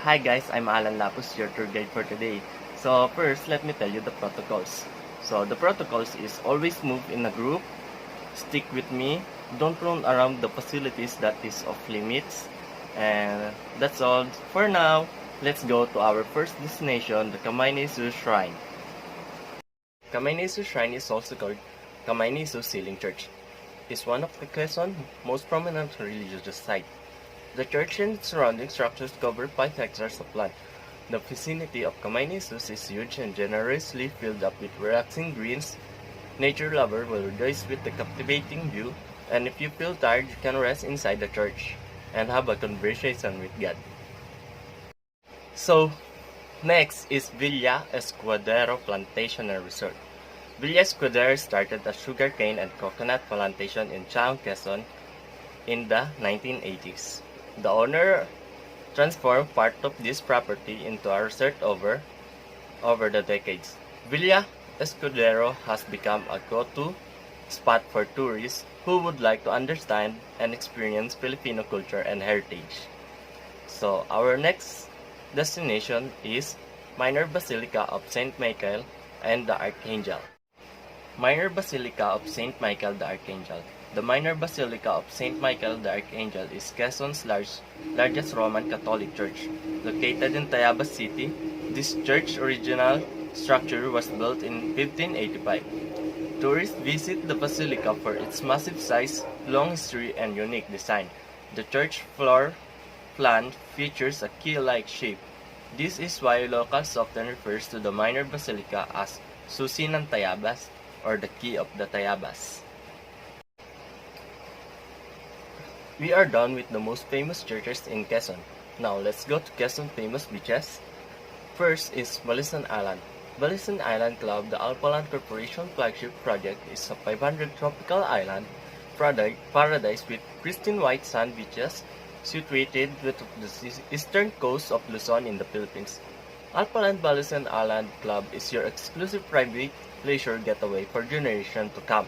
Hi guys, I'm Alan Lapus, your tour guide for today. So first, let me tell you the protocols. So the protocols is always move in a group, stick with me, don't run around the facilities that is off limits, and that's all for now. Let's go to our first destination, the Kamainesu Shrine. Kamainesu Shrine is also called Kamainesu Siling Church. It's one of the Quezon most prominent religious sites. The church and its surrounding structures cover 5 hectares of land. The vicinity of Kamainesus is huge and generously filled up with relaxing greens. Nature lover will rejoice with the captivating view, and if you feel tired, you can rest inside the church and have a conversation with God. So, next is Villa Escudero Plantation and Resort. Villa Escudero started a sugarcane and coconut plantation in Chaong, Quezon in the 1980s. The owner transformed part of this property into a resort over the decades. Villa Escudero has become a go-to spot for tourists who would like to understand and experience Filipino culture and heritage. So our next destination is Minor Basilica of St. Michael and the Archangel. Minor Basilica of St. Michael the Archangel. The Minor Basilica of St. Michael the Archangel is Quezon's largest Roman Catholic church. Located in Tayabas City, this church original structure was built in 1585. Tourists visit the basilica for its massive size, long history, and unique design. The church floor plan features a key-like shape. This is why locals often refers to the Minor Basilica as Susi ng Tayabas, or the Key of the Tayabas. We are done with the most famous churches in Quezon. Now let's go to Quezon famous beaches. First is Balisan Island. Balisan Island Club, the Alpaland Corporation flagship project, is a 500 tropical island paradise with pristine white sand beaches situated with the eastern coast of Luzon in the Philippines. Alpaland Balisan Island Club is your exclusive private leisure getaway for generations to come.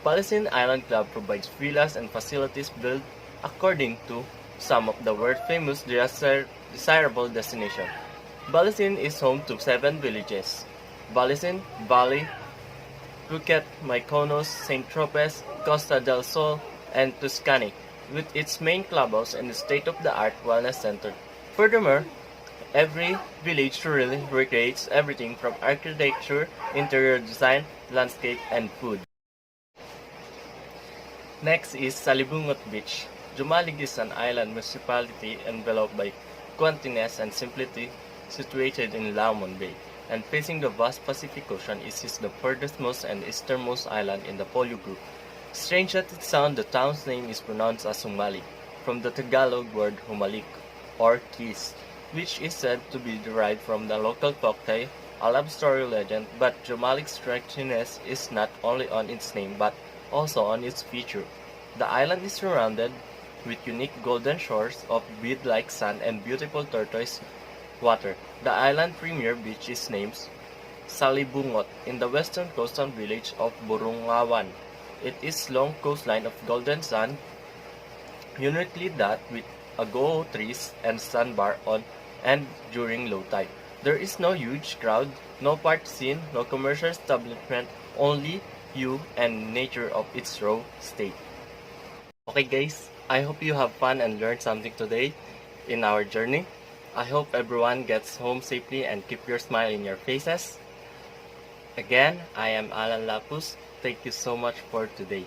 Balisan Island Club provides villas and facilities built according to some of the world's famous desirable destinations. Balisan is home to 7 villages: Balisan, Bali, Phuket, Mykonos, St. Tropez, Costa del Sol, and Tuscany, with its main clubhouse and state-of-the-art wellness center. Furthermore, every village really recreates everything from architecture, interior design, landscape, and food. Next is Salibungot Beach. Jumalig is an island municipality enveloped by quaintness and simplicity, situated in Lamon Bay, and facing the vast Pacific Ocean. It is the furthest and easternmost island in the Polio Group. Strange as it sounds, the town's name is pronounced as Humalik, from the Tagalog word humalik, or kiss, which is said to be derived from the local folktale, a love story legend. But Jumalig's strangeness is not only on its name but also on its feature. The island is surrounded with unique golden shores of bead-like sand and beautiful turquoise water. The island premier beach is named Salibungot in the western coastal village of Burungawan. It is long coastline of golden sand, uniquely dotted with ago trees and sandbar on and during low tide. There is no huge crowd, no party scene, no commercial establishment, only you and nature of its raw state. Okay guys, I hope you have fun and learned something today in our journey. I hope everyone gets home safely and keep your smile in your faces. Again, I am Alan Lapus. Thank you so much for today.